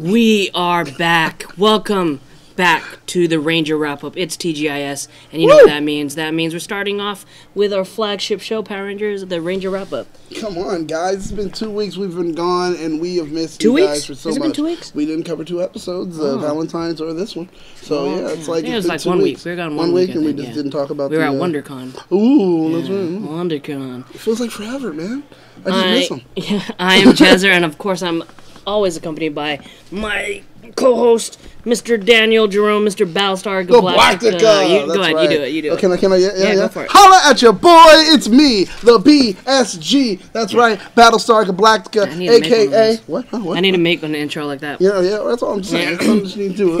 We are back. Welcome back to the Ranger Wrap-Up. It's TGIS, and you know what that means. That means we're starting off with our flagship show, Power Rangers, the Ranger Wrap-Up. Come on, guys. It's been 2 weeks we've been gone, and we have missed 2 you weeks? guys for so much. Has it been 2 weeks? We didn't cover 2 episodes, Valentine's or this one. So, yeah, it's like, it was like 1 week. We were gone 1 week, and we just didn't talk about we were at WonderCon. Ooh, that's right. WonderCon. It feels like forever, man. I just miss them. Yeah, I am Jezzer, and of course I'm always accompanied by my co-host, Mr. Daniel Jerome, Mr. Battlestar Galactica. Go ahead, you do it. Can I? Yeah. Go for it. Holla at your boy, it's me, the BSG. That's right, Battlestar Galactica, a.k.a. What? I need to make an intro like that. Yeah, that's all I'm saying. That's all I just need to do.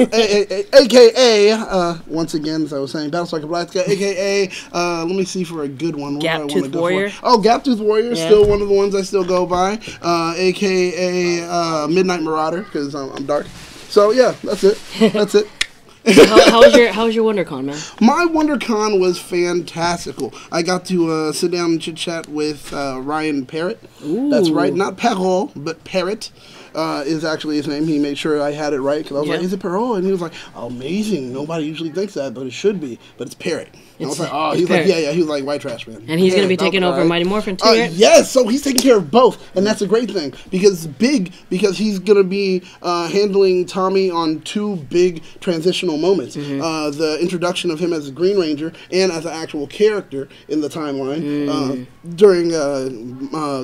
A.k.a. Once again, as I was saying, Battlestar Galactica, a.k.a. Let me see for a good one. Gaptooth Warrior. Oh, Gaptooth Warrior, still one of the ones I still go by. A.k.a. Midnight Marauder, because I'm dark. So, yeah, that's it. That's it. How was your WonderCon, man? My WonderCon was fantastical. I got to sit down and chit-chat with Ryan Parrott. Ooh. That's right. Not Perrault, but Parrott is actually his name. He made sure I had it right, because I was like, is it Perrault? And he was like, amazing. Nobody usually thinks that, but it should be. But it's Parrott. And I was like, oh, he's like, yeah. He was like, white trash, man. And he's going to be taking over Mighty Morphin, too, right? Yes, so he's taking care of both. And that's a great thing, because it's big, because he's going to be handling Tommy on 2 big transitional moments. The introduction of him as a Green Ranger and as an actual character in the timeline during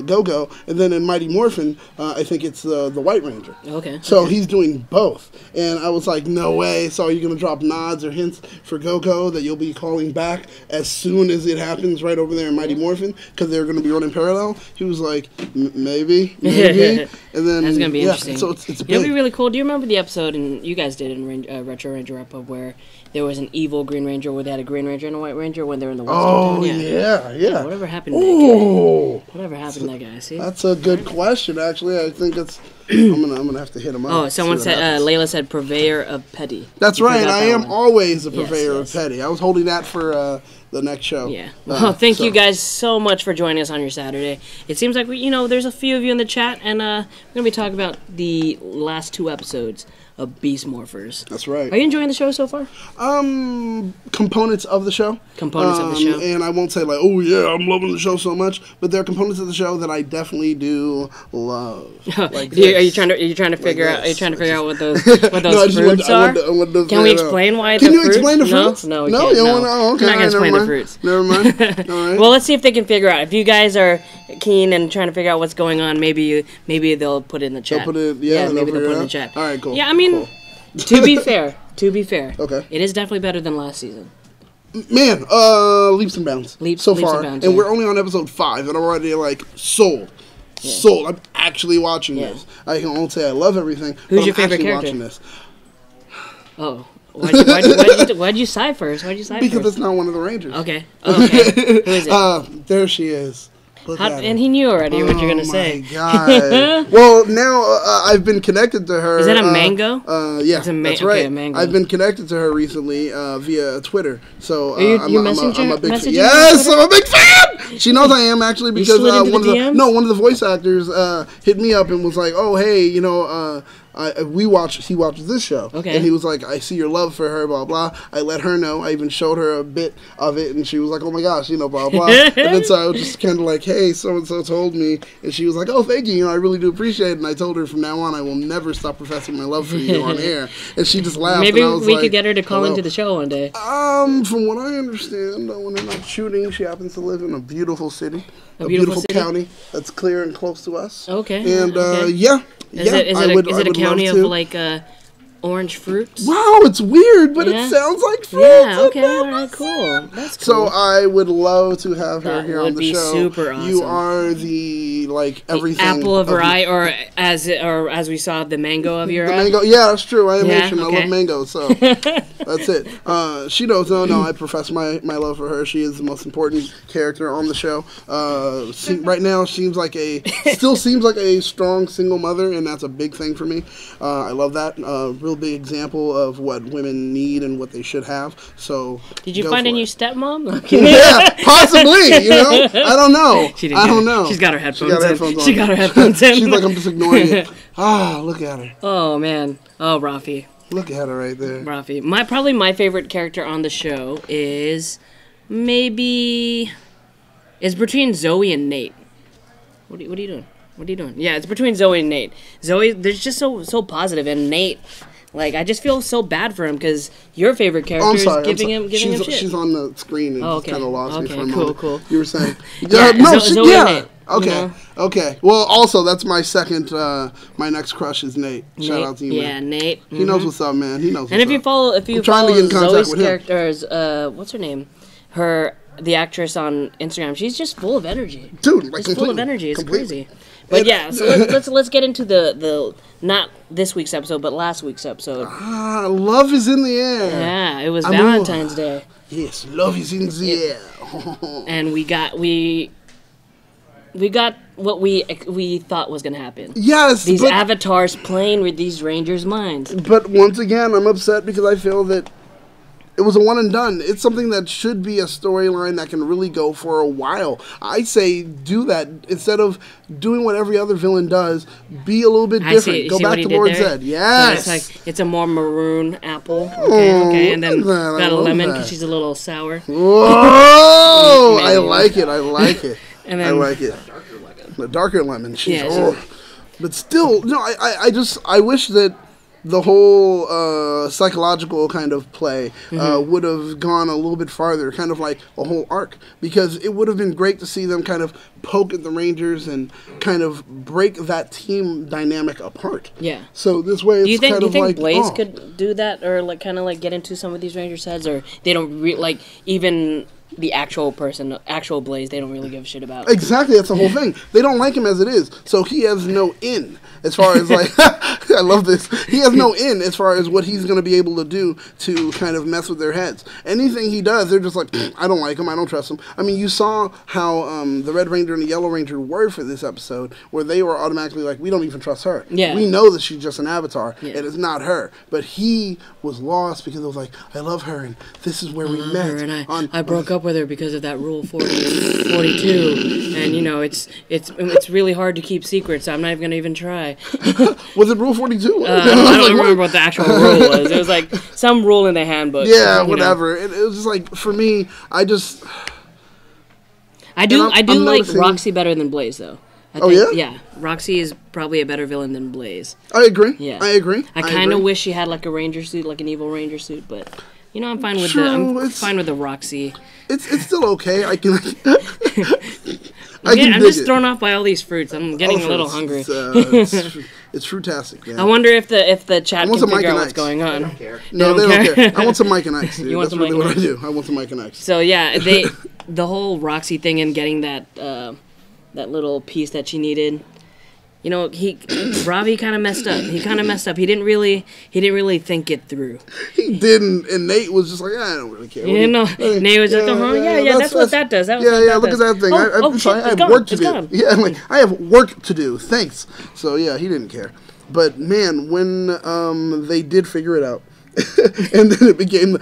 Go-Go. And then in Mighty Morphin, I think it's the White Ranger. Okay. So he's doing both. And I was like, no way. So are you going to drop nods or hints for Go-Go that you'll be calling back as soon as it happens right over there in Mighty Morphin? Because they're going to be running parallel. He was like, maybe. And then, that's going to be interesting. So it's big. It'll be really cool. Do you remember the episode, and you guys did in Retro Ranger Wrap-Up, where there was an evil Green Ranger where they had a Green Ranger and a White Ranger when they were in the Western town? Yeah. Whatever happened to that guy? Whatever happened to that guy? See? That's a good question, actually. I think it's... I'm gonna have to hit him up. Oh, someone said, Layla said, purveyor of petty. That's right. I am always a purveyor of petty. I was holding that for the next show. Yeah. Well, thank you guys so much for joining us on your Saturday. It seems like there's a few of you in the chat, and we're gonna be talking about the last 2 episodes of Beast Morphers. That's right. Are you enjoying the show so far? Components of the show. Components of the show. And I won't say like, oh yeah, I'm loving the show so much, but there are components of the show that I definitely do love. Like are you trying to figure out? Are you trying to figure out what those fruits are? Can we explain why? Can you explain the fruits? No, we can't. No, okay. I'm not gonna explain the fruits. Never mind. All right. Well, let's see if they can figure out. If you guys are keen and trying to figure out what's going on, maybe they'll put it in the chat. They'll put it. Maybe they'll put it in the chat. All right, cool. Yeah, I mean. Cool. To be fair, okay, it is definitely better than last season. Man, leaps and bounds so far, and we're only on episode 5, and I'm already like sold. Yeah. Sold. I'm actually watching this. I can only say I love everything. Who's your favorite character? Watching this. Oh, why'd you sigh first? Because it's not one of the Rangers. Okay. Who is it? There she is. And he knew already what you're going to say. Oh, my God. Well, now I've been connected to her. Is that a mango? Yeah, that's right. Okay, mango. I've been connected to her recently via Twitter. So I'm a big fan. Yes, I'm a big fan! She knows I am, actually, because one of the voice actors hit me up and was like, oh, hey, he watches this show. Okay. And he was like, I see your love for her, blah, blah. I let her know. I even showed her a bit of it, and she was like, oh, my gosh, blah, blah. And then so I was just kind of like, hey, so-and-so told me. And she was like, oh, thank you. I really do appreciate it. And I told her from now on, I will never stop professing my love for you on air. And she just laughed. Maybe and I was we could get her to call into the show one day. From what I understand, when they're not shooting, she happens to live in a beautiful city. A beautiful county that's clear and close to us. Okay. And, yeah. Is it a county of, like, orange fruits? Wow, it's weird, but it sounds like fruits. Yeah, okay, alright, cool. That's cool. So I would love to have her here on the show. That would be super awesome. You are the, everything. The apple of her eye, or as we saw, the mango of your eye? The mango, yeah, that's true. I am Haitian. I love mango, so that's it. She knows, no, I profess my love for her. She is the most important character on the show. Right now, still seems like a strong single mother, and that's a big thing for me. I love that. real big example of what women need and what they should have. So did you find a new stepmom? Yeah, possibly. You know, I don't know. I don't know. She's got her headphones in. She got her headphones in. She's like, I'm just ignoring it. Look at her. Oh man. Oh, Rafi. Look at her right there. Rafi. Probably my favorite character on the show is it's between Zoe and Nate. What are you doing? What are you doing? Yeah, it's between Zoe and Nate. Zoe, they're just so positive, and Nate, like, I just feel so bad for him because your favorite character is giving him shit. She's on the screen and just kind of lost me for a moment. Cool. You were saying, Zoe and Nate. Okay, you know? Okay. Well, also that's my second. My next crush is Nate. Shout out to you, man. Nate. He knows what's up, man. He knows. What's and if you up. follow trying to get in contact Zoe's with him. character's, what's her name? The actress on Instagram. She's just full of energy. Dude, like she's full of energy. It's completely. crazy. But yeah, so let's get into the not this week's episode, but last week's episode. Love is in the air. Yeah, it was Valentine's Day. Yes, love is in the air. And we got what we thought was gonna happen. Yes, these avatars playing with these Rangers' minds. But once again, I'm upset because I feel that it was a one and done. It's something that should be a storyline that can really go for a while. I say do that instead of doing what every other villain does. Be a little bit different. Go back to Lord Zed. Yes. So it's a more maroon apple. Okay, and then got a lemon because she's a little sour. Whoa! I like it. And then I like it. The darker lemon. But still, no. I wish that the whole psychological kind of play would have gone a little bit farther, kind of like a whole arc, because it would have been great to see them kind of poke at the Rangers and kind of break that team dynamic apart. Yeah. So this way, it's kind of like, Blaze could do that, or like kind of like get into some of these Rangers' heads, or they don't like even the actual Blaze, they don't really give a shit about. Exactly, that's the whole thing. They don't like him as it is, so he has no in as far as like, I love this. He has no in as far as what he's going to be able to do to kind of mess with their heads. Anything he does, they're just like, I don't like him, I don't trust him. I mean, you saw how the Red Ranger and the Yellow Ranger were for this episode, where they were automatically like, we don't even trust her. Yeah. We know that she's just an avatar, and it's not her. But he was lost because it was like, I love her, and this is where we met. And I broke up with her because of that Rule 42, and you know it's really hard to keep secrets. So I'm not even gonna try. Was it Rule 42? I don't remember what the actual rule was. It was like some rule in the handbook. Yeah, whatever. It was just like, for me, I do like Roxy better than Blaze though. I think, yeah, Roxy is probably a better villain than Blaze. I agree. Yeah, I agree. I kind of wish she had like a Ranger suit, like an evil Ranger suit, but you know, I'm fine with fine with the Roxy. It's still okay. I can. I'm just thrown off by all these fruits. I'm getting a little hungry. It's fruitastic, man. I wonder if the chat can figure out what's going on. They don't care. No, they don't care. I want some Mike and Ike's, dude. That's really what I do. I want some Mike and Ike's. So yeah, the whole Roxy thing and getting that little piece that she needed. You know, Ravi kind of messed up. He didn't really think it through. He didn't, and Nate was just like, I don't really care. Nate was like, that's what that does. Look at that thing. I have work to do. Yeah, I'm like, I have work to do. Thanks. So yeah, he didn't care. But man, when they did figure it out, and then it became,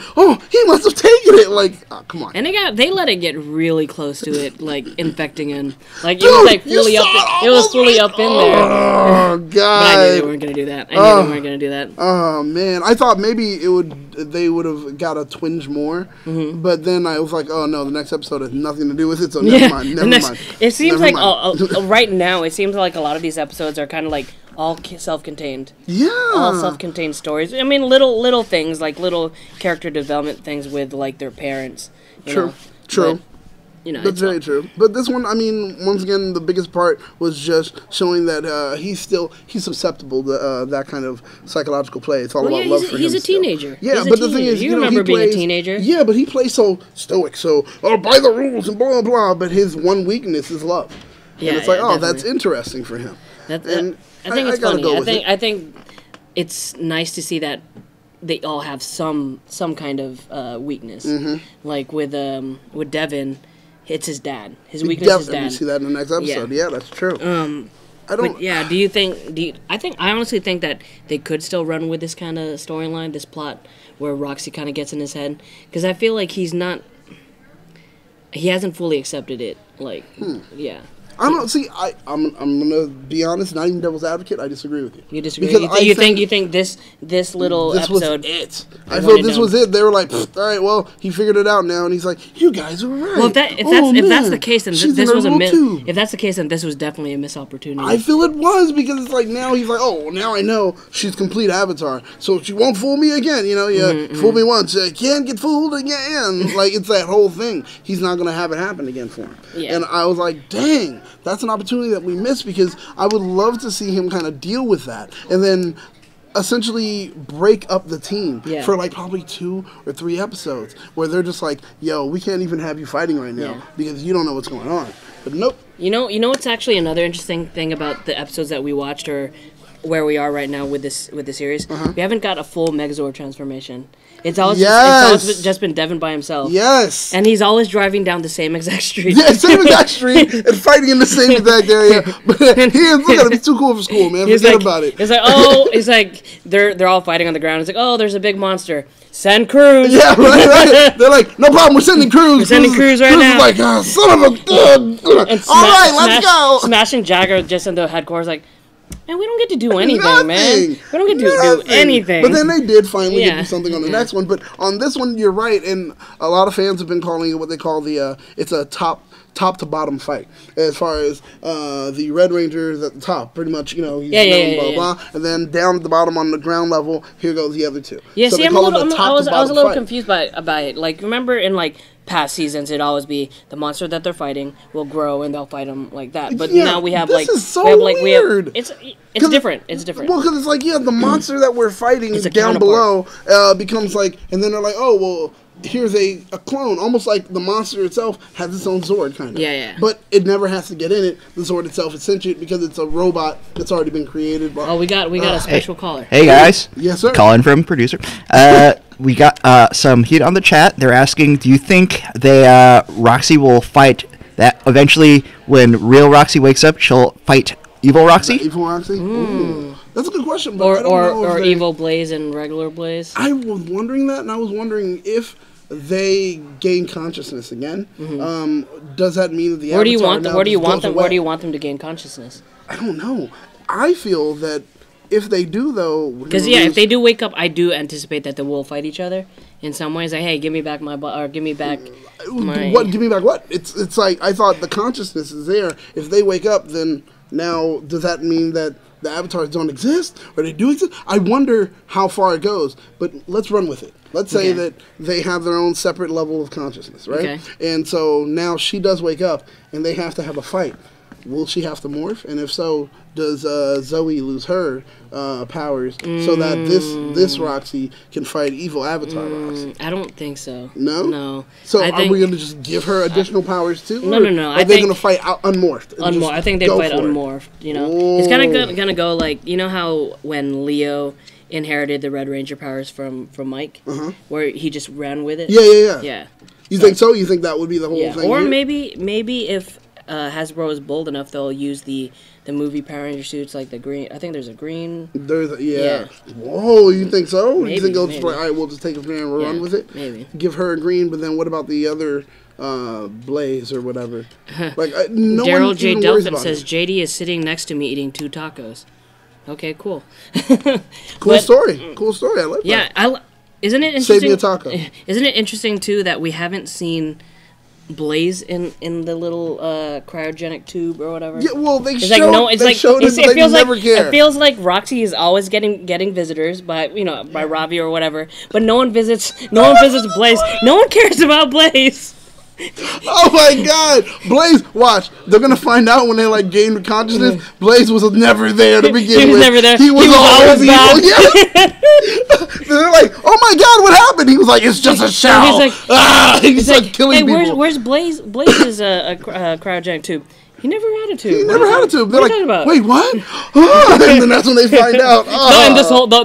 he must have taken it. Like, oh, come on. And they let it get really close to it, like infecting him. Like, dude, it was like fully up. It was fully up in there. Oh god! But I knew they weren't gonna do that. Oh man, I thought maybe they would have got a twinge more. Mm-hmm. But then I was like, oh no, the next episode has nothing to do with it. So never mind. It seems right now, it seems like a lot of these episodes are kind of like all self-contained. Yeah. All self-contained stories. I mean, little things, like little character development things with, like, their parents. True. But, that's very true. But this one, I mean, once again, the biggest part was just showing that he's susceptible to that kind of psychological play. It's all about love for him. He's a teenager. Yeah, but the thing is, you remember being a teenager. Yeah, but he plays so stoic, so by the rules and blah blah. But his one weakness is love. Yeah, and it's like, definitely. That's interesting for him. I think it's funny. I think it's nice to see that they all have some kind of weakness. Mm-hmm. Like with Devin, it's his dad. His weakness is dad. We see that in the next episode. Yeah, that's true. I don't. But yeah, do you think? I honestly think that they could still run with this kind of storyline, this plot where Roxy kind of gets in his head, because I feel like he hasn't fully accepted it. Like, yeah. I don't see. I'm gonna be honest. Not even devil's advocate. I disagree with you. You disagree? You think this little episode? Was it. I feel this was it. They were like, all right, well, he figured it out now, and he's like, you guys were right. Well, if that's the case, then this was a miss. If that's the case, then this was definitely a missed opportunity. I feel it was, because it's like now he's like, oh, now I know she's complete Avatar, so she won't fool me again. You know, fool me once, you can't get fooled again. Like, it's that whole thing. He's not gonna have it happen again for him. Yeah. And I was like, dang. That's an opportunity that we missed, because I would love to see him kind of deal with that and then essentially break up the team for like probably 2 or 3 episodes where they're just like, yo, we can't even have you fighting right now because you don't know what's going on. But nope. You know what's actually another interesting thing about the episodes that we watched, or where we are right now with the series? We haven't got a full Megazord transformation. It's always just been Devin by himself. Yes. And he's always driving down the same exact street. Yeah, same exact street and fighting in the same exact area. But look at him, he's too cool for school, man. Forget about it. It's like, oh, he's like, they're all fighting on the ground. It's like, oh, there's a big monster. Send crews. Yeah, right. They're like, no problem, we're sending crews. We're sending crews right now. Like, oh, son of a... All right, let's go. Smashing Jagger just into headquarters, like, man, we don't get to do anything, man. We don't get to do anything. But then they did finally get to do something on the next one. But on this one, you're right, and a lot of fans have been calling it what they call it's a top to bottom fight. As far as the Red Ranger's at the top, pretty much, he's blah blah, and then down at the bottom on the ground level, here goes the other two. Yeah, so see, I was a little confused by it. Like, remember in like past seasons, it'd always be the monster that they're fighting will grow and they'll fight them like that. But now we have this is so weird. It's different. It's different. Well, because it's like, the monster that we're fighting down below becomes like, and then they're like, oh well, here's a clone, almost like the monster itself has its own Zord, kind of. Yeah. But it never has to get in it. The Zord itself is sentient because it's a robot that's already been created. Oh, we got a special caller. Hey guys. Yes, sir. Calling from producer. We got some heat on the chat. They're asking, do you think Roxy will fight that eventually when real Roxy wakes up, she'll fight evil Roxy? Evil Roxy? Ooh. That's a good question. But I don't know or evil Blaze and regular Blaze. I was wondering that, and I was wondering if they gain consciousness again. Does that mean that the Where do you want them to gain consciousness? I don't know. I feel that if they do, though, because if they do wake up, I do anticipate that they will fight each other in some ways. Like, hey, give me back my or give me back my what? Give me back what? It's like, I thought the consciousness is there. If they wake up, then now does that mean that the avatars don't exist, or they do exist? I wonder how far it goes, but let's run with it. Let's say that they have their own separate level of consciousness, right? Okay. And so now she does wake up, and they have to have a fight. Will she have to morph? And if so, does Zoe lose her powers so that this Roxy can fight evil Avatar Roxy? I don't think so. No? No. So are we going to just give her additional powers too? No. Are they going to fight unmorphed? I think they fight unmorphed. It's kind of going to go like, how when Leo inherited the Red Ranger powers from Mike, where he just ran with it? Yeah. You think so? You think that would be the whole thing? Or maybe if Hasbro is bold enough, they'll use the movie Power Ranger suits, like the green. I think there's a green. Whoa, you think so? Maybe, you think they'll just like, all right, we'll just take a green and run with it? Maybe. Give her a green, but then what about the other Blaze or whatever? Like, no Daryl J. Delphin says JD is sitting next to me eating 2 tacos. Okay, cool. Cool story. I like that. Yeah, isn't it interesting? Save me a taco. Isn't it interesting too that we haven't seen Blaze in the little cryogenic tube or whatever? Yeah, well, they showed it feels like Roxy is always getting visitors by Ravi or whatever, but no one visits Blaze. No one cares about Blaze. Oh my God, Blaze! Watch, they're gonna find out when they gain consciousness. Blaze was never there to begin with. He was never there. He was always evil. Yeah. They're like, oh my God, what happened? He was like, it's just a shell. He's like killing people. Hey, where's Blaze? Blaze is a cryogenic tube. He never had a tube. He never had a tube. They're like, about? Wait, what? And then that's when they find out. And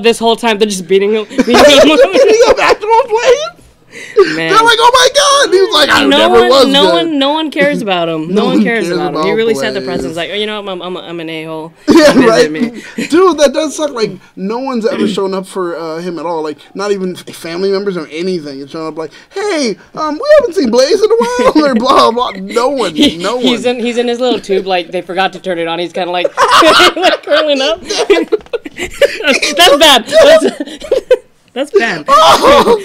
this whole time they're just beating him. Beating up actual Blaze. Man. They're like, oh my god! He was like, I never was good. No one cares about him. No one cares about him. He really set the precedence. Like, oh, you know, I'm an a-hole. Yeah, right. Dude, that does suck. Like, no one's ever shown up for him at all. Like, not even family members or anything. It's showing up like, hey, we haven't seen Blaze in a while. Or blah blah. No one. He's in his little tube. Like, they forgot to turn it on. He's kind of like like curling up. That's bad. That's bad. Oh,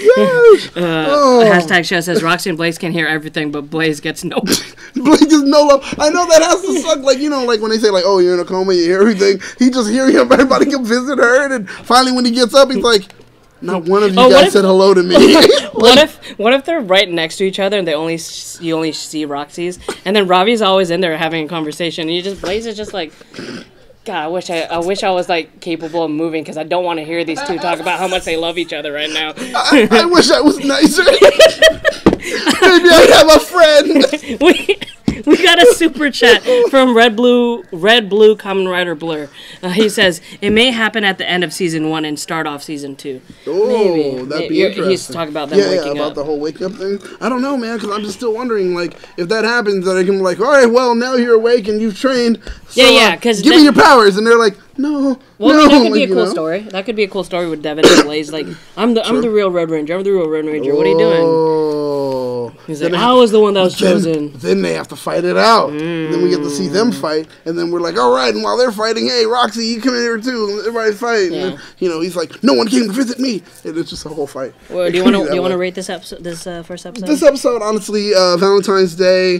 gosh. Hashtag show says Roxy and Blaze can hear everything, but Blaze gets no. Blaze gets no love. I know that has to suck. Like, you know, like when they say, like, oh, you're in a coma, you hear everything. He just hear him. Everybody can visit her. And then finally, when he gets up, he's like, not one of you guys said hello to me. What if they're right next to each other and you only see Roxy's, and then Ravi's always in there having a conversation, and you just Blaze is just like. God, I wish I was like capable of moving because I don't want to hear these two talk about how much they love each other right now. I wish I was nicer. Maybe I'd have a friend. We got a super chat from Red Blue Kamen Rider Blur. He says it may happen at the end of season 1 and start off season 2. Oh, maybe that'd be interesting. He's talking about them waking about up. the whole wake up thing. I don't know, man, because I'm just still wondering, like, if that happens, that I can be like, all right, well, now you're awake and you've trained. So, because give me your powers, and they're like, no. Well, no, that could be a cool story. That could be a cool story with Devin and Blaze. Like, I'm the real Red Ranger. I'm the real Red Ranger. What are you doing? He's like, I was the one that was chosen. Then they have to fight it out. Then we get to see them fight, and then we're like, all right. And while they're fighting, hey, Roxy, you come in here too. And everybody fight. Yeah. And then, you know, he's like, no one came to visit me, and it's just a whole fight. Well, do you want to rate this episode? This first episode. This episode, honestly, Valentine's Day,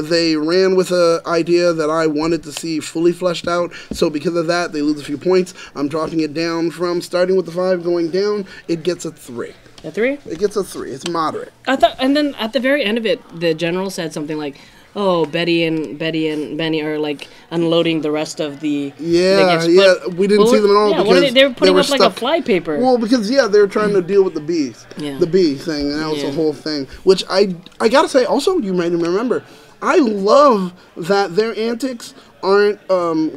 they ran with an idea that I wanted to see fully fleshed out. So because of that, they lose a few points. I'm dropping it down from starting with the 5 going down. It gets a 3. A 3? It gets a 3. It's moderate. I thought, and then at the very end of it, the general said something like, "Oh, Betty and Benny are like unloading the rest of the." Yeah. We didn't see them at all. Yeah, because they were putting up stuck. like a fly paper. Well, because they were trying to deal with the bees. Yeah. The bee thing, and that was the whole thing. Which I gotta say, also you might remember, I love that their antics aren't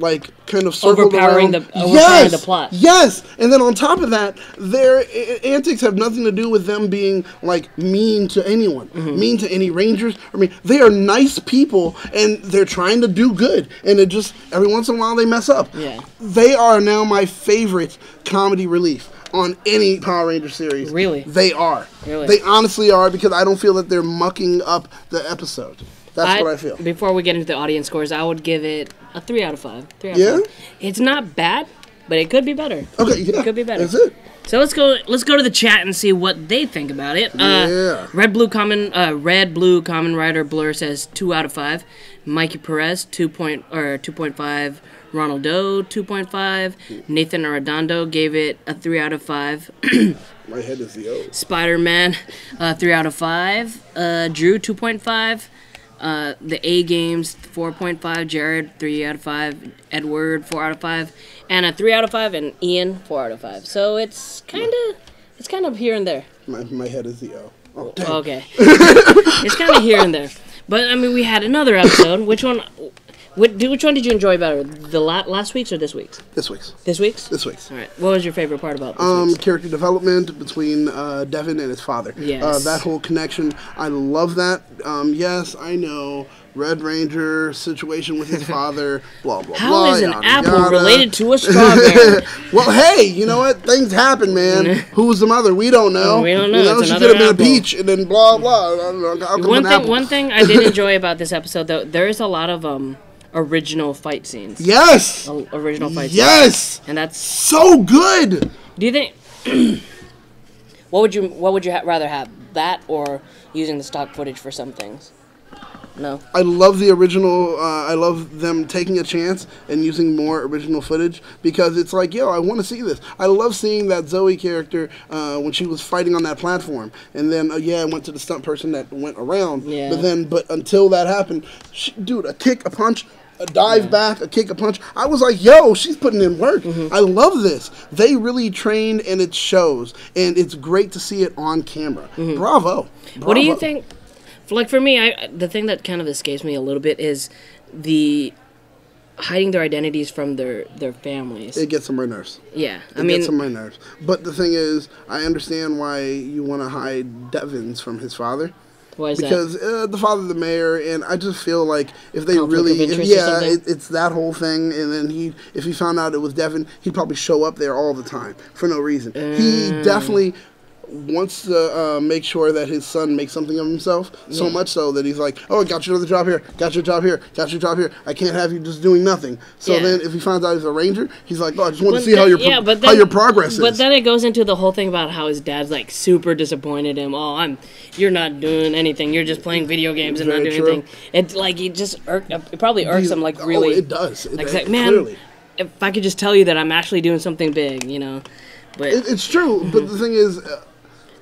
like kind of circled overpowering around. The plot. Yes, and then on top of that, their antics have nothing to do with them being like mean to anyone, mean to any rangers. I mean, they are nice people and they're trying to do good, and it just every once in a while they mess up. Yeah, they are now my favorite comedy relief on any Power Ranger series. Really, they are. Really, they honestly are, because I don't feel that they're mucking up the episode. That's what I feel. Before we get into the audience scores, I would give it a 3 out of 5. 3 out of 5. It's not bad, but it could be better. Okay, yeah. It could be better. That's it. So let's go to the chat and see what they think about it. Red Blue Kamen Rider Blur says 2 out of 5. Mikey Perez 2.5. Ronald Doe 2.5. Nathan Arredondo gave it a 3 out of 5. My head is the O. Spider-Man 3 out of 5. Drew 2.5. The A Games 4.5, Jared 3 out of 5, Edward 4 out of 5, and a 3 out of 5, and Ian 4 out of 5. So it's kind of here and there. My head is the O. Oh, dang. Okay. It's kind of here and there. But I mean, we had another episode. Which one did you enjoy better? The last week's or this week's? This week's. This week's? This week's. All right. What was your favorite part about this week's? Character development between Devin and his father. Yes. That whole connection. I love that. Yes, I know. Red Ranger situation with his father. Blah, blah, How blah. How is an yada, apple yada. related to a strawberry? Well, hey, you know what? Things happen, man. Who's the mother? We don't know. We don't know. It's she another could have been a apple. peach and then blah, blah. One thing I did enjoy about this episode, though, there is a lot of original fight scenes. Yes. Original fight scenes. Yes. And that's so good. Do you think? What would you rather have, that or using the stock footage for some things? No. I love the original. I love them taking a chance and using more original footage, because it's like, yo, I want to see this. I love seeing that Zoe character when she was fighting on that platform, and then I went to the stunt person that went around. Yeah. But until that happened, dude, a kick, a punch, a dive back, a kick, a punch. I was like, yo, she's putting in work. I love this. They really trained, and it shows, and it's great to see it on camera. Bravo. What do you think? For me, the thing that kind of escapes me a little bit is the hiding their identities from their families. It gets on my nerves. Yeah, It gets on my nerves. But the thing is, I understand why you want to hide Devin's from his father. Why is because the father's the mayor, and I just feel like if they Conflict really, of interest or something? it's that whole thing. And then if he found out it was Devin, he'd probably show up there all the time for no reason. He definitely wants to make sure that his son makes something of himself, so much so that he's like, oh, I got you another job here, got your job here, got your job here. I can't have you just doing nothing. So then if he finds out he's a ranger, he's like, oh, I just want to see how your progress is. But then it goes into the whole thing about how his dad's like super disappointed him. Oh, you're not doing anything. You're just playing video games and not doing anything. It like it probably irks him like really. Oh, it does. Like man, clearly. If I could just tell you that I'm actually doing something big, you know. But it's true. But the thing is.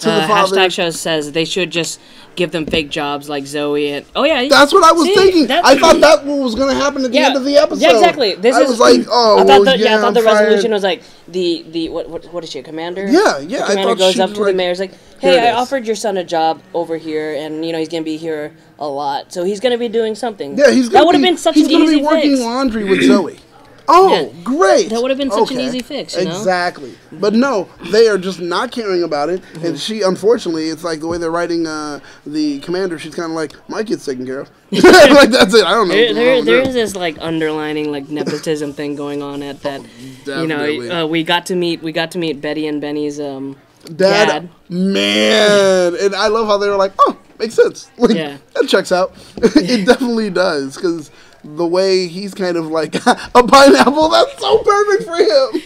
Hashtag show says they should just give them fake jobs like Zoe and that's what I was thinking. I thought that was going to happen at the end of the episode. Yeah, exactly. I was like, oh, I thought the resolution was like the what is she, a commander? Yeah. The commander goes up to the mayor's like, hey, I offered your son a job over here, and you know he's going to be here a lot, so he's going to be doing something. Yeah, that would have been such an easy fix. He's going to be working laundry with Zoe. Oh, great! That would have been such an easy fix, you know? Exactly. But no, they are just not caring about it. And she, unfortunately, it's like the way they're writing the commander, she's kind of like, my kid's taken care of. Like, that's it. I don't know. There is this, like, underlining, like, nepotism thing going on at that. Definitely. You know, we got to meet Betty and Benny's dad. Man. And I love how they were like, oh, makes sense. Like, that checks out. It definitely does, because the way he's kind of like a pineapple, that's so perfect for him.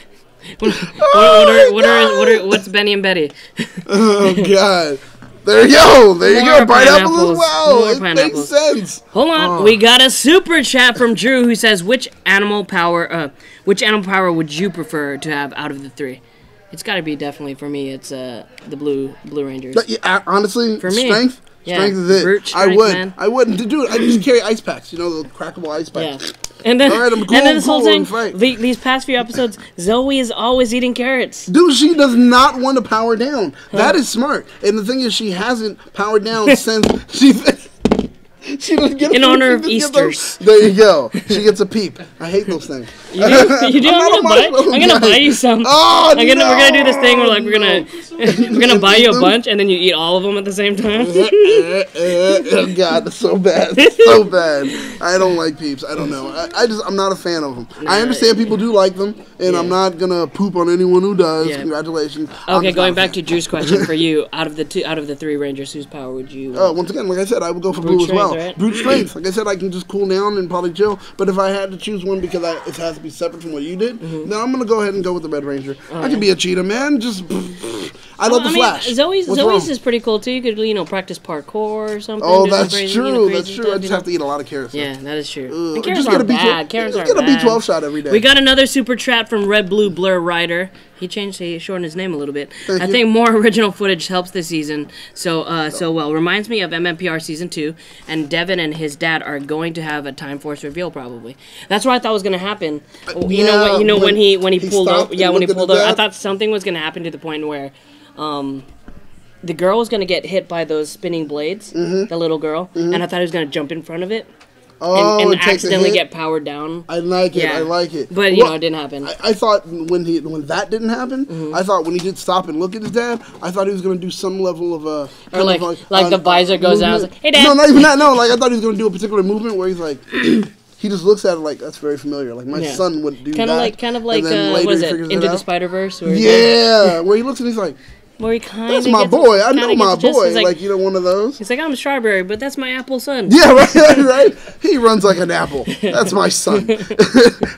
What's Benny and Betty? Oh God! There you go. Pineapples as well. It makes sense. Hold on, we got a super chat from Drew who says, which animal power would you prefer to have out of the three? It's got to be definitely for me. It's the Blue Rangers. But, honestly, for me, strength. Yeah. Strength is it. Strength, I would. Man. I wouldn't to do it. I just carry ice packs. You know, the crackable ice packs. Yeah. And then, all right, I'm cool, and then this whole thing, fight. These past few episodes, Zoe is always eating carrots. Dude, she does not want to power down. That is smart. And the thing is, she hasn't powered down since she doesn't get in honor of Easter's. There you go. She gets a peep. I hate those things. You do? I'm gonna buy you some. Oh, we're gonna do this thing where like we're gonna buy you a bunch and then you eat all of them at the same time. Oh God, that's so bad. So bad. I don't like peeps. I don't know. I'm not a fan of them. I understand people do like them, and I'm not gonna poop on anyone who does. Yeah. Congratulations. Okay, going back to Drew's question for you, out of the three Rangers, whose power would you? Once again, like I said, I would go for Blue as well. Right? Brute strength. Like I said, I can just cool down and probably chill. But if I had to choose one because it has to be separate from what you did, then I'm gonna go ahead and go with the Red Ranger. I can be a cheetah, man. Just I love the Flash. Zoe's is pretty cool too. You could practice parkour or something. Oh, that's true. That's true. I just have to eat a lot of carrots. Yeah, that is true. And carrots aren't bad. Carrots aren't bad. Get a B12 shot every day. We got another super chat from Red Blue Blur Rider. He shortened his name a little bit. I think more original footage helps this season so well. Reminds me of MMPR season 2, and Devin and his dad are going to have a Time Force reveal probably. That's what I thought was going to happen. You know when he pulled up. Yeah, when he pulled up, I thought something was going to happen to the point where the girl was going to get hit by those spinning blades, the little girl, and I thought he was going to jump in front of it. And accidentally get powered down. I like it. Yeah. I like it. But you know, it didn't happen. I thought when that didn't happen, I thought when he did stop and look at his dad, I thought he was going to do some level of or like the visor goes out. Like, hey, Dad. No, not even that. No, like I thought he was going to do a particular movement where he's like. He just looks at it like that's very familiar. Like my son would do that. Kind of like what is it? Into the Spider-Verse. Yeah, where he looks and he's like. Where he kind that's my boy. I know my boy. Like you know, one of those. He's like, I'm a strawberry, but that's my apple son. Yeah, right. He runs like an apple. That's my son.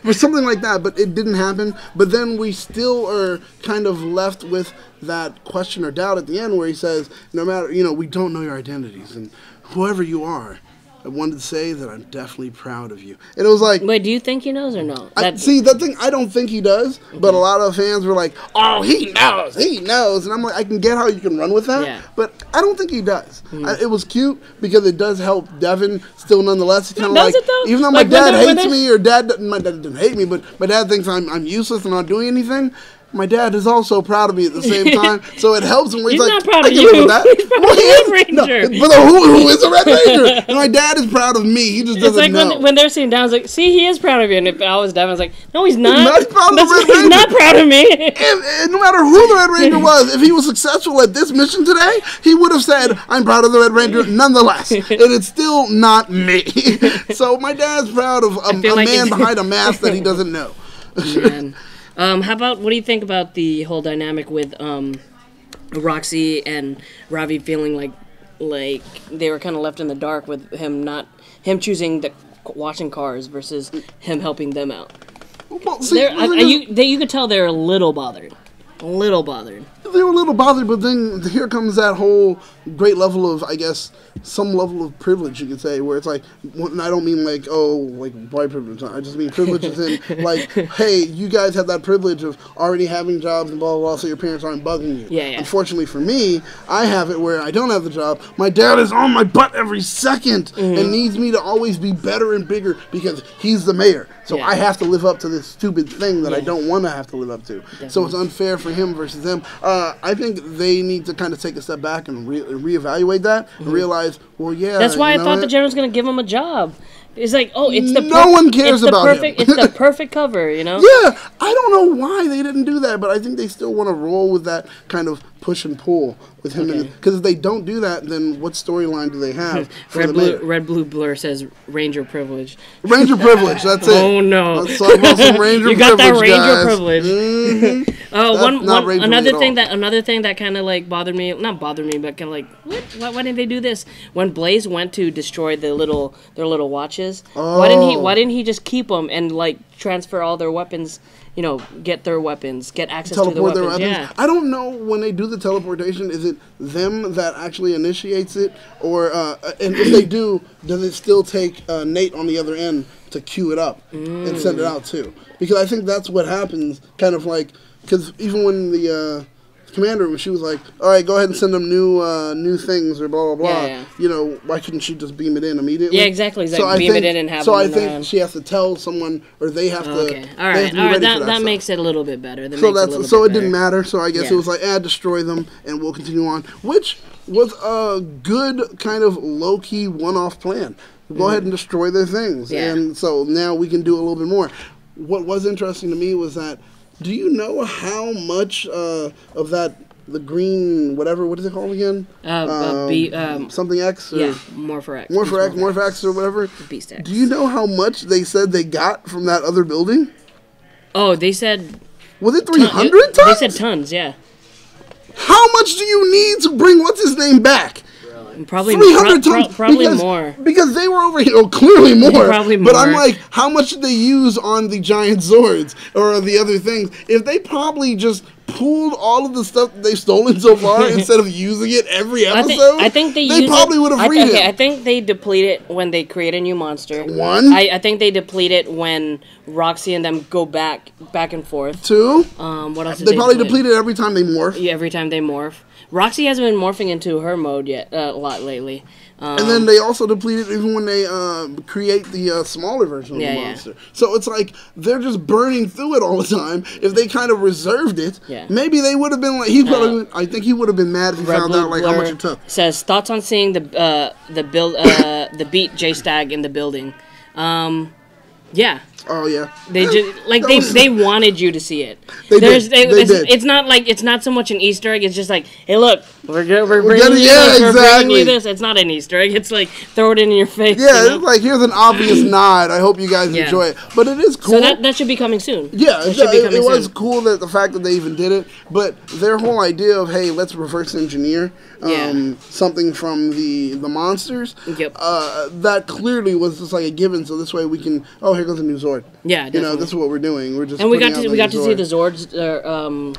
Or something like that. But it didn't happen. But then we still are kind of left with that question or doubt at the end where he says, no matter, we don't know your identities. And whoever you are, I wanted to say that I'm definitely proud of you. And it was like... Wait, do you think he knows or no? See, that thing, I don't think he does, but a lot of fans were like, oh, he knows. And I'm like, I can get how you can run with that, but I don't think he does. It was cute because it does help Devin still nonetheless. It's kind of like, even though my dad hates me, or my dad didn't hate me, but my dad thinks I'm useless and not doing anything, my dad is also proud of me at the same time, so it helps him. He's like, not proud I of can you. live with that. He's proud of the Red Ranger. No, but who is the Red Ranger? And my dad is proud of me. He just doesn't It's like know. when they're sitting down, it's like, see, he is proud of you. And if I was Devin, I was like, no, he's not. He's not proud of the Red He's Ranger. not proud of me. And no matter who the Red Ranger was, if he was successful at this mission today, he would have said, I'm proud of the Red Ranger nonetheless. And it's still not me. So my dad's proud of a man behind a mask that he doesn't know. Man. How about, what do you think about the whole dynamic with Roxy and Ravi feeling like they were kind of left in the dark with him choosing the washing cars versus him helping them out? Well, see, you could tell they're a little bothered. A little bothered. They were a little bothered, but then here comes that whole great level of, I guess, some level of privilege, you could say, where it's like, and I don't mean like, oh, like white privilege. I just mean privileges in, like, hey, you guys have that privilege of already having jobs and blah, blah, blah, so your parents aren't bugging you. Yeah. Unfortunately for me, I have it where I don't have the job. My dad is on my butt every second and needs me to always be better and bigger because he's the mayor. So I have to live up to this stupid thing that I don't want to have to live up to. Definitely. So it's unfair for him versus them. I think they need to kind of take a step back and reevaluate that and realize, well, yeah. That's why I thought the general's going to give him a job. It's like, oh, it's the no one cares about him. It's the perfect cover, you know? Yeah, I don't know why they didn't do that, but I think they still want to roll with that kind of push and pull with him. Because if they don't do that, then what storyline do they have? Red Blue Blur says Ranger privilege. Ranger privilege, that's it. Oh no! Let's talk about some Ranger you got privilege, that Ranger guys. privilege. Mm-hmm. Another thing that kind of like bothered me, not bothered me, but kind of like, what? Why didn't they do this? When Blaze went to destroy their little watches, why didn't he just keep them and like transfer all their weapons? You know, get their weapons, get access to the weapons. Yeah. I don't know when they do the teleportation, is it them that actually initiates it? Or, and if they do, does it still take Nate on the other end to queue it up and send it out too? Because I think that's what happens, kind of like, because even when the commander, when she was like, all right, go ahead and send them new things or blah, blah, blah. Yeah. You know, why couldn't she just beam it in immediately? Yeah, exactly. Like beam it in and have them I think she has to tell someone, or they have to. Okay. All right. That makes it a little bit better. So it didn't matter. So I guess it was like, destroy them, and we'll continue on. Which was a good kind of low-key one-off plan. Go ahead and destroy their things. Yeah. And so now we can do a little bit more. What was interesting to me was that, do you know how much of that, the green, whatever, what is it called again? Something X? Or Morpher X. Morph X or whatever. Beast X. Do you know how much they said they got from that other building? Oh, they said... Was it 300 tons? They said tons, yeah. How much do you need to bring what's-his-name back? Probably 300 tons. Probably more. Because they were over here. Oh, clearly more. Probably more. But I'm like, how much did they use on the giant swords or the other things? If they probably just pooled all of the stuff that they've stolen so far instead of using it every episode, I think they probably would have freed it. I think they deplete it when they create a new monster. One. I think they deplete it when Roxy and them go back and forth. Two. What else? They probably deplete it every time they morph. Yeah, every time they morph. Roxy hasn't been morphing into her mode yet a lot lately. And then they also deplete it even when they create the smaller version of the monster. Yeah. So it's like they're just burning through it all the time. If they kind of reserved it, maybe they would have been like, I think he would have been mad if he found out like how much it took. Says thoughts on seeing the beat J Stag in the building. Yeah. Oh yeah. They just they wanted you to see it. They did. It's not like it's not so much an Easter egg. It's just like, hey, look, we're bringing you this. It's not an Easter egg. It's like throw it in your face. Yeah, you know? It's like here's an obvious nod. I hope you guys enjoy it. But it is cool. So that should be coming soon. Yeah, it was cool that the fact that they even did it. But their whole idea of let's reverse engineer something from the monsters. Yep. That clearly was just like a given. So this way we can. Oh, here goes a new Zord. Yeah, definitely. You know, this is what we're doing. We're just we got to see the Zords.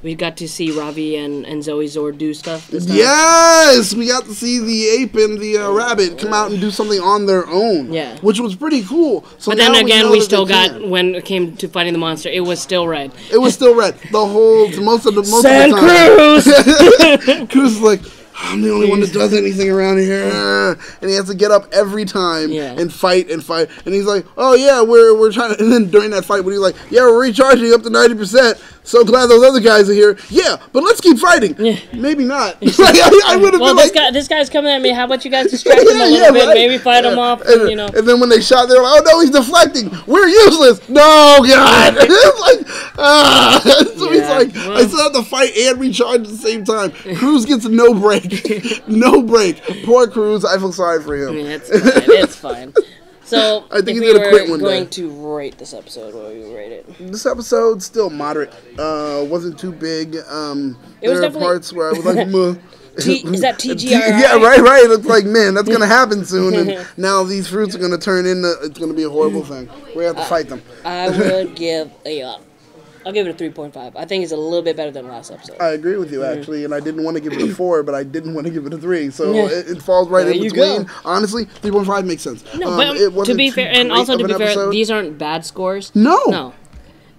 We got to see Ravi and Zoe Zord do stuff this time. Yes, we got to see the ape and the rabbit come out and do something on their own. Yeah, which was pretty cool. So but then again, we still got when it came to fighting the monster, it was still red. It was still red. The whole most of the Cruz. Cruz is like, I'm the only one that does anything around here. And he has to get up every time and fight and fight. And he's like, oh, yeah, we're trying to... And then during that fight, when he's like, yeah, we're recharging up to 90%. So glad those other guys are here. Yeah, but let's keep fighting. Yeah. Maybe not. I would have been like... This guy's coming at me. How about you guys distract him a little bit? Right. Maybe fight him off. And, and then when they shot, they were like, oh, no, he's deflecting. We're useless. No, God. It's like... So he's like, I still have to fight and recharge at the same time. Cruz gets no break. No break. Poor Cruz. I feel sorry for him. It's fine. So, I think he's gonna quit one day. Going to rate this episode, what would you rate it? This episode still moderate. Wasn't too big. There were parts where I was like, is that TGR? Yeah, right. It's like, man, that's gonna happen soon, and now these fruits are gonna turn into. It's gonna be a horrible thing. We have to fight them. I would give I'll give it a 3.5. I think it's a little bit better than last episode. I agree with you, actually, and I didn't want to give it a 4, but I didn't want to give it a 3, so it falls right in between. Go. Honestly, 3.5 makes sense. No, but to be fair, and also to be fair, these aren't bad scores. No.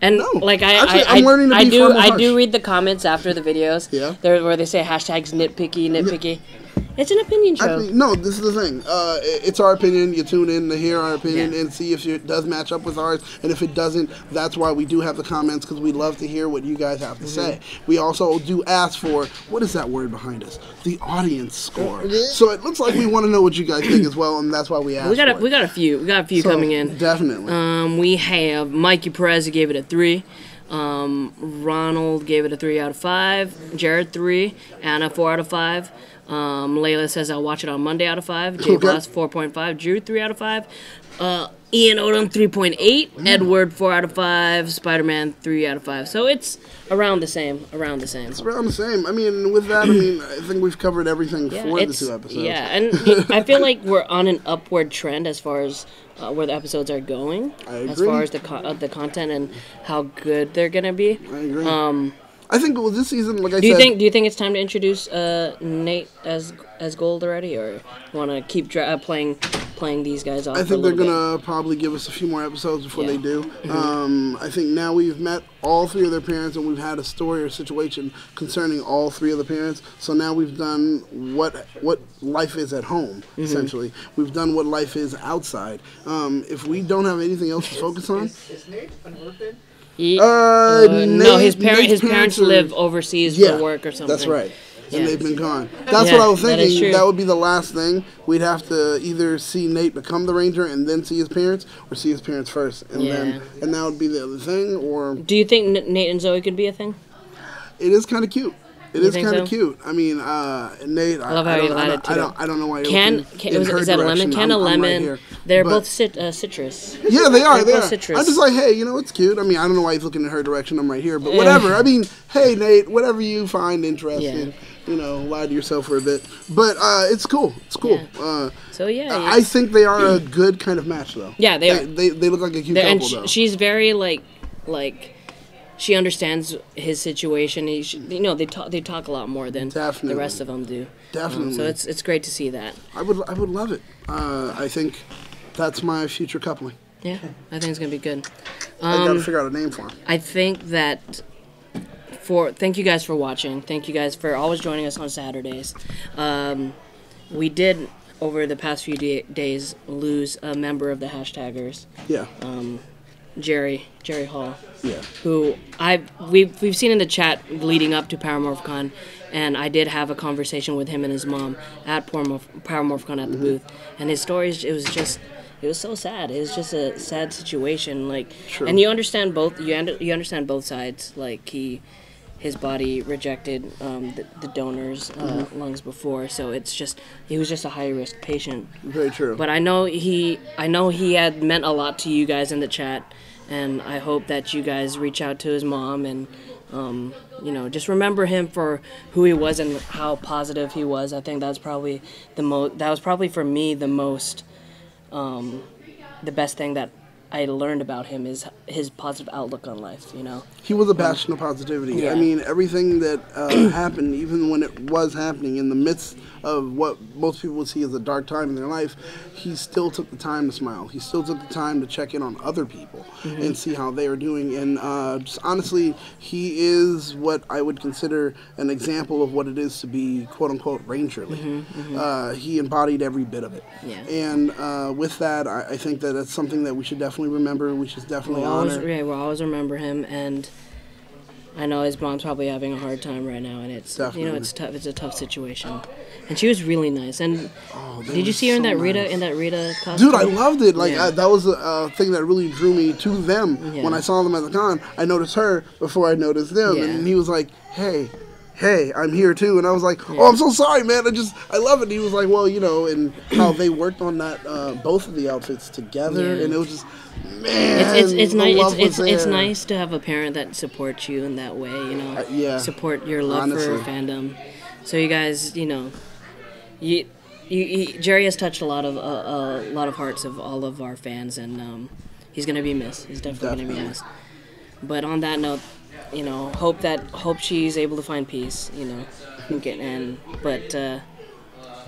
And like I'm learning to be far more harsh. I do read the comments after the videos. Yeah. Where they say hashtags nitpicky. Yeah. It's an opinion show. No, this is the thing. It's our opinion. You tune in to hear our opinion and see if it does match up with ours. And if it doesn't, that's why we do have the comments, because we love to hear what you guys have to say. We also do ask for, what is that word behind us? The audience score. So it looks like we want to know what you guys think as well, and that's why we asked. We got a few coming in. Definitely. We have Mikey Perez, who gave it a 3. Ronald gave it a 3 out of 5. Jared 3. Anna 4 out of 5. Layla says I'll watch it on Monday out of 5. J Boss 4.5. Drew 3 out of 5. Ian Odom 3.8. Edward 4 out of 5. Spider-Man 3 out of 5. So it's around the same. It's around the same. I mean, with that, I think we've covered everything for the 2 episodes. Yeah, and I feel like we're on an upward trend as far as where the episodes are going. I agree. As far as the content and how good they're gonna be. I agree. I think this season, like I said... Do you think it's time to introduce Nate as Gold already, or you want to keep playing these guys off? I think they're gonna probably give us a few more episodes before they do. I think now we've met all 3 of their parents, and we've had a story or situation concerning all 3 of the parents. So now we've done what life is at home, essentially. We've done what life is outside. If we don't have anything else to focus on... Is Nate an orphan? No, his parents live overseas for work or something. That's right. And they've been gone. That's what I was thinking. That would be the last thing. We'd have to either see Nate become the Ranger and then see his parents, or see his parents first, and that would be the other thing. Or do you think Nate and Zoe could be a thing? It is kind of cute. It is kind of cute. I mean, Nate. I love how you added to that. I don't know why. Is that a lemon? Can of lemon? Right, they're both citrus. Yeah, they are. They're citrus. I'm just like, hey, it's cute. I mean, I don't know why he's looking in her direction. I'm right here, but whatever. I mean, hey, Nate, whatever you find interesting, lie to yourself for a bit. But it's cool. It's cool. Yeah. I think they are a good kind of match, though. Yeah, they are. They look like a cute couple, though. She's very like. She understands his situation. They talk a lot more than the rest of them do. Definitely. So it's great to see that. I would love it. I think that's my future coupling. Yeah, I think it's gonna be good. I gotta figure out a name for him. I think that. Thank you guys for watching. Thank you guys for always joining us on Saturdays. We did over the past few days lose a member of the hashtaggers. Yeah. Jerry Hall. Yeah. Who we've seen in the chat leading up to PowerMorphCon, and I did have a conversation with him and his mom at PowerMorphCon at the booth, and his stories it was so sad. It was just a sad situation, and you understand both. You understand both sides. Like his body rejected the donor's lungs before, so he was just a high risk patient. Very true. But I know he had meant a lot to you guys in the chat, and I hope that you guys reach out to his mom and just remember him for who he was and how positive he was. I think that's probably for me the most the best thing that I learned about him is his positive outlook on life. You know, He was a bastion of positivity. Yeah. I mean, everything that happened, even when it was happening in the midst of what most people would see as a dark time in their life, he still took the time to smile. He still took the time to check in on other people and see how they are doing. And just honestly, he is what I would consider an example of what it is to be "quote unquote" rangerly. He embodied every bit of it. Yeah. And with that, I think that that's something that we should definitely remember. We should definitely honor. We'll always remember him, and I know his mom's probably having a hard time right now, and it's Definitely. it's tough. It's a tough situation, and she was really nice. And They did you were see her in so that nice. Rita costume? Dude, I loved it. Like Yeah. that was a thing that really drew me to them. Yeah. When I saw them at the con, I noticed her before I noticed them, Yeah. and he was like, "Hey, I'm here too." And I was like, "Oh, I'm so sorry, man. I love it." And he was like, "Well, you know," and how they worked on that both of the outfits together, Yeah. and it was just, man, It's the nice. love was It's there. nice to have a parent that supports you in that way. You know, yeah. support your love Honestly. for fandom. So you guys, you know, Jerry has touched a lot of hearts of all of our fans, and he's gonna be missed. He's definitely gonna be missed. But on that note, you know, hope she's able to find peace. You know, but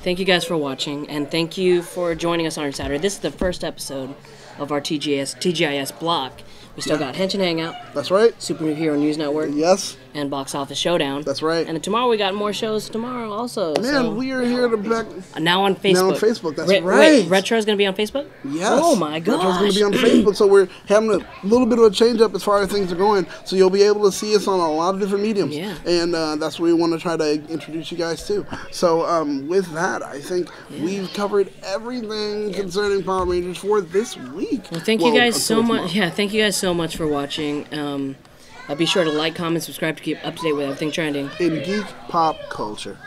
thank you guys for watching, and thank you for joining us on Saturday. This is the first episode of our TGIS block. We still got Henshin Hangout, That's right. Superhero News Network, Yes, and Box Office Showdown. that's right. And then tomorrow we got more shows tomorrow also. Man, so. we are here to back. Now on Facebook. Now on Facebook, that's Wait, right. Retro is going to be on Facebook? Yes. Oh my gosh. Retro's going to be on Facebook, so we're having a little bit of a change up as far as things are going. So you'll be able to see us on a lot of different mediums. Yeah. And that's what we want to try to introduce you guys to. So with that, I think we've covered everything concerning Power Rangers for this week. Well, thank you guys so until much. tomorrow. Yeah, thank you guys so much for watching. Be sure to like, comment, subscribe to keep up to date with everything trending. In geek pop culture.